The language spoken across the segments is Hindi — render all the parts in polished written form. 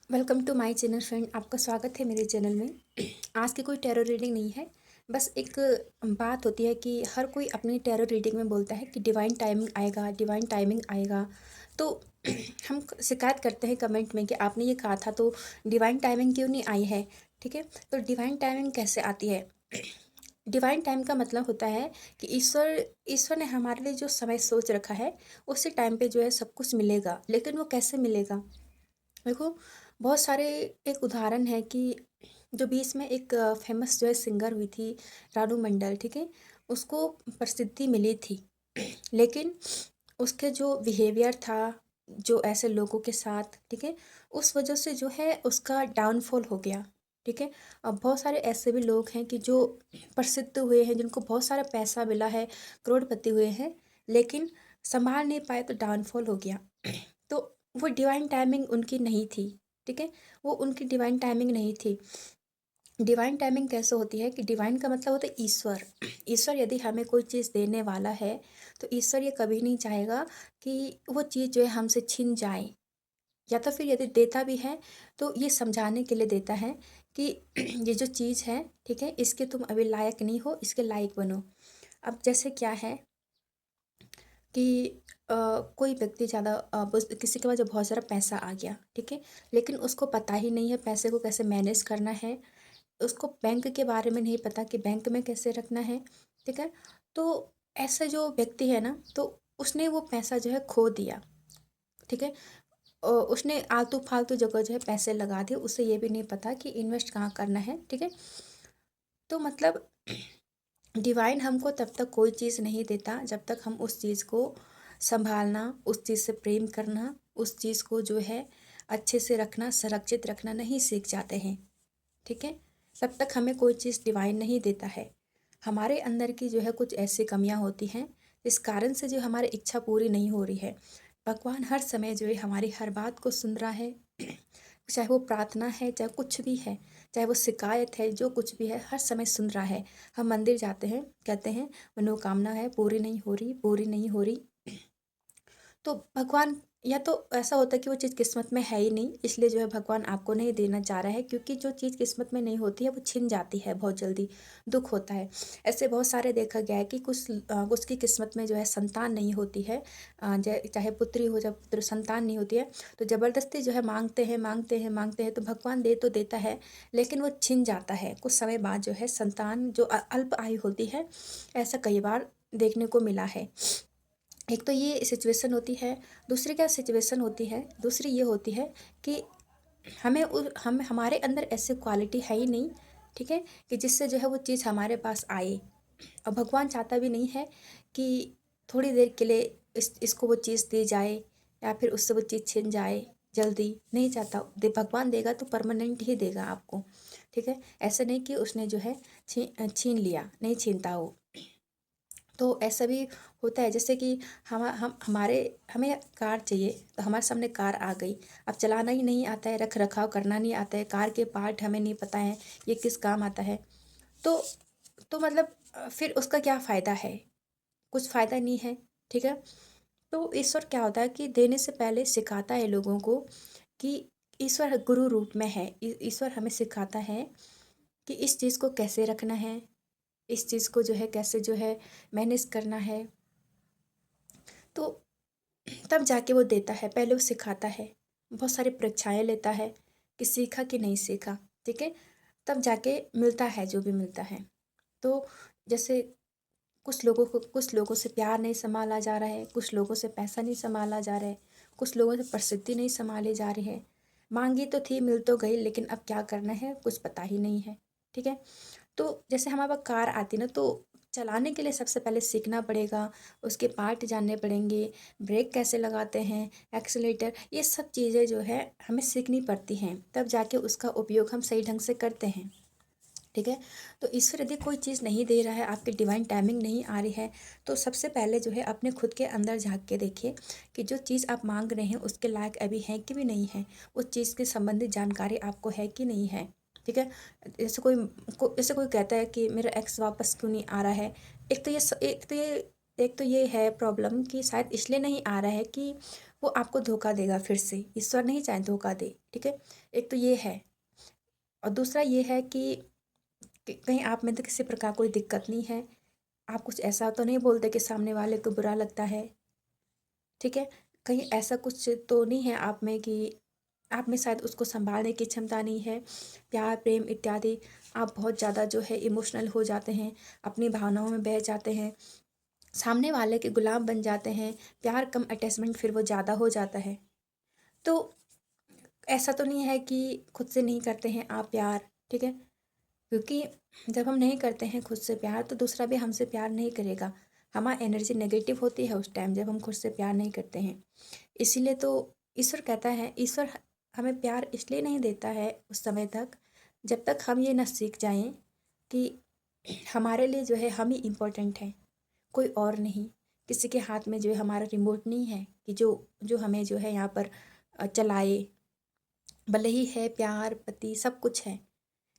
Welcome to my channel friend. आपका स्वागत है मेरे चैनल में। आज की कोई टैरो रीडिंग नहीं है। बस एक बात होती है कि हर कोई अपनी टैरो रीडिंग में बोलता है कि डिवाइन टाइमिंग आएगा, डिवाइन टाइमिंग आएगा। तो हम शिकायत करते हैं कमेंट में कि आपने ये कहा था तो डिवाइन टाइमिंग क्यों नहीं आई है। ठीक है, तो डिवाइन टाइमिंग कैसे आती है? डिवाइन टाइम का मतलब होता है कि ईश्वर ईश्वर ने हमारे लिए जो समय सोच रखा है उसी टाइम पे जो है सब कुछ मिलेगा। लेकिन वो कैसे मिलेगा? देखो, बहुत सारे एक उदाहरण है कि जो बीच में एक फेमस जो है सिंगर हुई थी, रानू मंडल। ठीक है, उसको प्रसिद्धि मिली थी। लेकिन उसके जो बिहेवियर था, जो ऐसे लोगों के साथ, ठीक है, उस वजह से जो है उसका डाउनफॉल हो गया। ठीक है, अब बहुत सारे ऐसे भी लोग हैं कि जो प्रसिद्ध हुए हैं, जिनको बहुत सारा पैसा मिला है, करोड़पति हुए हैं, लेकिन संभाल नहीं पाए तो डाउनफॉल हो गया। तो वो डिवाइन टाइमिंग उनकी नहीं थी। ठीक है, वो उनकी डिवाइन टाइमिंग नहीं थी। डिवाइन टाइमिंग कैसे होती है कि डिवाइन का मतलब होता है ईश्वर। ईश्वर यदि हमें कोई चीज़ देने वाला है तो ईश्वर ये कभी नहीं चाहेगा कि वो चीज़ जो है हमसे छिन जाए। या तो फिर यदि देता भी है तो ये समझाने के लिए देता है कि ये जो चीज़ है, ठीक है, इसके तुम अभी लायक नहीं हो, इसके लायक बनो। अब जैसे क्या है कि कोई व्यक्ति ज़्यादा किसी के पास जब बहुत सारा पैसा आ गया, ठीक है, लेकिन उसको पता ही नहीं है पैसे को कैसे मैनेज करना है। उसको बैंक के बारे में नहीं पता कि बैंक में कैसे रखना है। ठीक है, तो ऐसा जो व्यक्ति है ना, तो उसने वो पैसा जो है खो दिया। ठीक है, उसने आलतू फालतू जगह जो है पैसे लगा दिए, उसे ये भी नहीं पता कि इन्वेस्ट कहाँ करना है। ठीक है, तो मतलब डिवाइन हमको तब तक कोई चीज़ नहीं देता जब तक हम उस चीज़ को संभालना, उस चीज़ से प्रेम करना, उस चीज़ को जो है अच्छे से रखना, संरक्षित रखना नहीं सीख जाते हैं। ठीक है, तब तक हमें कोई चीज़ डिवाइन नहीं देता है। हमारे अंदर की जो है कुछ ऐसी कमियां होती हैं इस कारण से जो हमारी इच्छा पूरी नहीं हो रही है। भगवान हर समय जो है हमारी हर बात को सुन रहा है। चाहे वो प्रार्थना है, चाहे कुछ भी है, चाहे वो शिकायत है, जो कुछ भी है, हर समय सुन रहा है। हम मंदिर जाते हैं, कहते हैं मनोकामना है पूरी नहीं हो रही, पूरी नहीं हो रही। तो भगवान, या तो ऐसा होता है कि वो चीज़ किस्मत में है ही नहीं, इसलिए जो है भगवान आपको नहीं देना चाह रहा है, क्योंकि जो चीज़ किस्मत में नहीं होती है वो छिन जाती है बहुत जल्दी, दुख होता है। ऐसे बहुत सारे देखा गया है कि कुछ की किस्मत में जो है संतान नहीं होती है। चाहे पुत्री हो, जब पुत्र संतान नहीं होती है तो ज़बरदस्ती जो है मांगते हैं, मांगते हैं, मांगते हैं, तो भगवान दे तो देता है, लेकिन वो छिन जाता है कुछ समय बाद। जो है संतान जो अल्प आयु होती है, ऐसा कई बार देखने को मिला है। एक तो ये सिचुएशन होती है। दूसरी क्या सिचुएशन होती है, दूसरी ये होती है कि हम हमारे अंदर ऐसी क्वालिटी है ही नहीं, ठीक है, कि जिससे जो है वो चीज़ हमारे पास आए। और भगवान चाहता भी नहीं है कि थोड़ी देर के लिए इसको वो चीज़ दी जाए या फिर उससे वो चीज़ छिन जाए। जल्दी नहीं चाहता भगवान देगा तो परमानेंट ही देगा आपको। ठीक है, ऐसे नहीं कि उसने जो है छीन लिया, नहीं छीनता वो। तो ऐसा भी होता है जैसे कि हम हमारे हमें कार चाहिए, तो हमारे सामने कार आ गई। अब चलाना ही नहीं आता है, रख रखाव करना नहीं आता है, कार के पार्ट हमें नहीं पता है ये किस काम आता है। तो मतलब फिर उसका क्या फ़ायदा है? कुछ फ़ायदा नहीं है। ठीक है, तो ईश्वर क्या होता है कि देने से पहले सिखाता है लोगों को कि ईश्वर गुरु रूप में है। ईश्वर हमें सिखाता है कि इस चीज़ को कैसे रखना है, इस चीज़ को जो है कैसे जो है मैनेज करना है। तो तब जाके वो देता है, पहले वो सिखाता है, बहुत सारी परीक्षाएँ लेता है कि सीखा कि नहीं सीखा। ठीक है, तब जाके मिलता है जो भी मिलता है। तो जैसे कुछ लोगों से प्यार नहीं सँभाला जा रहा है, कुछ लोगों से पैसा नहीं सँभाला जा रहा है, कुछ लोगों से प्रसिद्धि नहीं सँभाली जा रही है। माँगी तो थी, मिल तो गई, लेकिन अब क्या करना है कुछ पता ही नहीं है। ठीक है, तो जैसे हमारे पास कार आती ना, तो चलाने के लिए सबसे पहले सीखना पड़ेगा, उसके पार्ट जानने पड़ेंगे, ब्रेक कैसे लगाते हैं, एक्सीलेटर, ये सब चीज़ें जो है हमें सीखनी पड़ती हैं, तब जाके उसका उपयोग हम सही ढंग से करते हैं। ठीक है, तो ईश्वर यदि कोई चीज़ नहीं दे रहा है, आपकी डिवाइन टाइमिंग नहीं आ रही है, तो सबसे पहले जो है अपने खुद के अंदर झाँक के देखिए कि जो चीज़ आप माँग रहे हैं उसके लायक अभी है कि भी नहीं है, उस चीज़ के संबंधित जानकारी आपको है कि नहीं है। ठीक है, जैसे कोई कहता है कि मेरा एक्स वापस क्यों नहीं आ रहा है। एक तो ये है प्रॉब्लम कि शायद इसलिए नहीं आ रहा है कि वो आपको धोखा देगा फिर से, ईश्वर नहीं चाहे धोखा दे, ठीक है। एक तो ये है, और दूसरा ये है कि कहीं आप में तो किसी प्रकार कोई दिक्कत नहीं है, आप कुछ ऐसा तो नहीं बोलते कि सामने वाले को बुरा लगता है, ठीक है। कहीं ऐसा कुछ तो नहीं है आप में कि आप में शायद उसको संभालने की क्षमता नहीं है, प्यार प्रेम इत्यादि, आप बहुत ज़्यादा जो है इमोशनल हो जाते हैं, अपनी भावनाओं में बह जाते हैं, सामने वाले के गुलाम बन जाते हैं, प्यार कम अटैचमेंट फिर वो ज़्यादा हो जाता है। तो ऐसा तो नहीं है कि खुद से नहीं करते हैं आप प्यार, ठीक है, क्योंकि जब हम नहीं करते हैं खुद से प्यार तो दूसरा भी हमसे प्यार नहीं करेगा, हमारी एनर्जी नेगेटिव होती है उस टाइम जब हम खुद से प्यार नहीं करते हैं। इसीलिए तो ईश्वर कहता है, ईश्वर हमें प्यार इसलिए नहीं देता है उस समय तक जब तक हम ये ना सीख जाएं कि हमारे लिए जो है हम ही इम्पोर्टेंट हैं, कोई और नहीं। किसी के हाथ में जो है हमारा रिमोट नहीं है कि जो जो हमें जो है यहाँ पर चलाए। भले ही है प्यार पति सब कुछ है,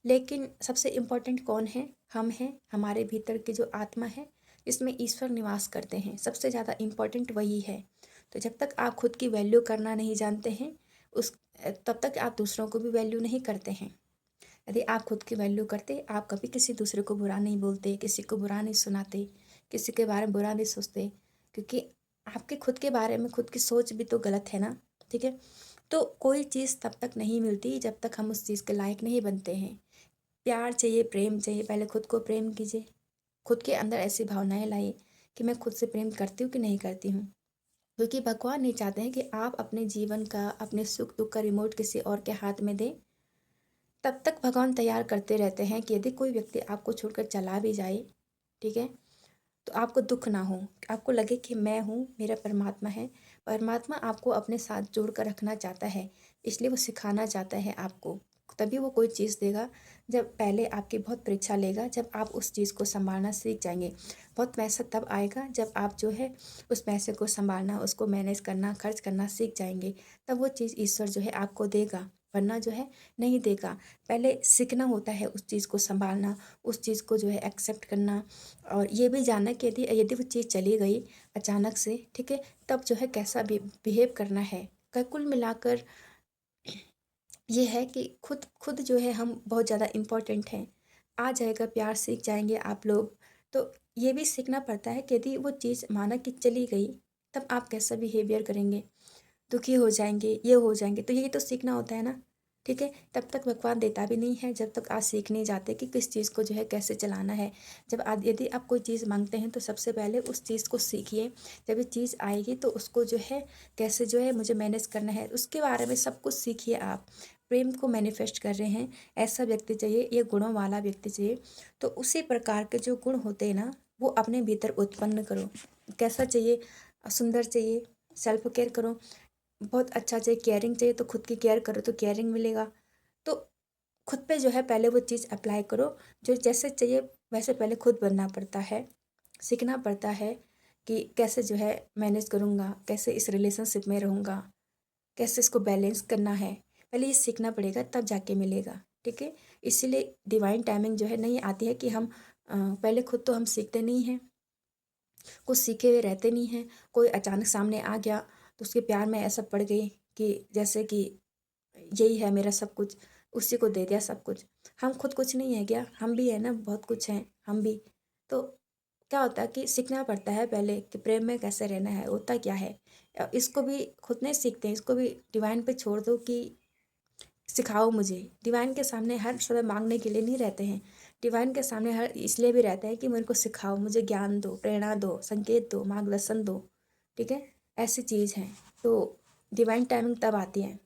लेकिन सबसे इम्पोर्टेंट कौन है? हम हैं, हमारे भीतर की जो आत्मा है इसमें ईश्वर निवास करते हैं, सबसे ज़्यादा इम्पोर्टेंट वही है। तो जब तक आप खुद की वैल्यू करना नहीं जानते हैं उस तब तक आप दूसरों को भी वैल्यू नहीं करते हैं। यदि आप खुद की वैल्यू करते, आप कभी किसी दूसरे को बुरा नहीं बोलते, किसी को बुरा नहीं सुनाते, किसी के बारे में बुरा नहीं सोचते, क्योंकि आपके खुद के बारे में खुद की सोच भी तो गलत है ना, ठीक है। तो कोई चीज़ तब तक नहीं मिलती जब तक हम उस चीज़ के लायक नहीं बनते हैं। प्यार चाहिए, प्रेम चाहिए, पहले खुद को प्रेम कीजिए, खुद के अंदर ऐसी भावनाएं लाइए कि मैं खुद से प्रेम करती हूँ कि नहीं करती हूँ, क्योंकि भगवान नहीं चाहते हैं कि आप अपने जीवन का, अपने सुख दुख का रिमोट किसी और के हाथ में दें। तब तक भगवान तैयार करते रहते हैं कि यदि कोई व्यक्ति आपको छोड़कर चला भी जाए, ठीक है, तो आपको दुख ना हो, आपको लगे कि मैं हूँ, मेरा परमात्मा है, परमात्मा आपको अपने साथ जोड़ कर रखना चाहता है, इसलिए वो सिखाना चाहता है आपको। तभी वो कोई चीज़ देगा जब पहले आपकी बहुत परीक्षा लेगा, जब आप उस चीज़ को संभालना सीख जाएंगे। बहुत पैसा तब आएगा जब आप जो है उस पैसे को संभालना, उसको मैनेज करना, खर्च करना सीख जाएंगे, तब वो चीज़ ईश्वर जो है आपको देगा, वरना जो है नहीं देगा। पहले सीखना होता है उस चीज़ को संभालना, उस चीज़ को जो है एक्सेप्ट करना, और ये भी जानना कि यदि यदि वो चीज़ चली गई अचानक से, ठीक है, तब जो है कैसा बिहेव करना है। कुल मिलाकर ये है कि खुद खुद जो है हम बहुत ज़्यादा इम्पोर्टेंट हैं। आ जाएगा प्यार, सीख जाएंगे आप लोग। तो ये भी सीखना पड़ता है कि यदि वो चीज़ माना कि चली गई, तब आप कैसा बिहेवियर करेंगे, दुखी हो जाएंगे, ये हो जाएंगे, तो यही तो सीखना होता है ना, ठीक है। तब तक भगवान देता भी नहीं है जब तक आप सीख नहीं जाते कि किस चीज़ को जो है कैसे चलाना है। जब आप यदि आप कोई चीज़ मांगते हैं तो सबसे पहले उस चीज़ को सीखिए, जब ये चीज़ आएगी तो उसको जो है कैसे जो है मुझे मैनेज करना है, उसके बारे में सब कुछ सीखिए आप। प्रेम को मैनिफेस्ट कर रहे हैं, ऐसा व्यक्ति चाहिए, ये गुणों वाला व्यक्ति चाहिए, तो उसी प्रकार के जो गुण होते हैं ना वो अपने भीतर उत्पन्न करो। कैसा चाहिए? सुंदर चाहिए, सेल्फ केयर करो, बहुत अच्छा चाहिए, केयरिंग चाहिए तो खुद की केयर करो तो केयरिंग मिलेगा। तो खुद पे जो है पहले वो चीज़ अप्लाई करो, जो जैसे चाहिए वैसे पहले खुद बनना पड़ता है, सीखना पड़ता है कि कैसे जो है मैनेज करूँगा, कैसे इस रिलेशनशिप में रहूँगा, कैसे इसको बैलेंस करना है, पहले ये सीखना पड़ेगा तब जाके मिलेगा, ठीक है। इसीलिए डिवाइन टाइमिंग जो है नहीं आती है कि हम पहले खुद तो हम सीखते नहीं हैं, कुछ सीखे हुए रहते नहीं हैं, कोई अचानक सामने आ गया तो उसके प्यार में ऐसा पड़ गई कि जैसे कि यही है मेरा सब कुछ, उसी को दे दिया सब कुछ। हम खुद कुछ नहीं है क्या? हम भी है ना, बहुत कुछ हैं हम भी। तो क्या होता है कि सीखना पड़ता है पहले कि प्रेम में कैसे रहना है, होता क्या है। इसको भी खुद नहीं सीखते हैं, इसको भी डिवाइन पे छोड़ दो कि सिखाओ मुझे। डिवाइन के सामने हर समय मांगने के लिए नहीं रहते हैं, डिवाइन के सामने हर इसलिए भी रहता है कि मेरे को सिखाओ, मुझे ज्ञान दो, प्रेरणा दो, संकेत दो, मार्गदर्शन दो, ठीक है। ऐसी चीज़ है, तो डिवाइन टाइमिंग तब आती है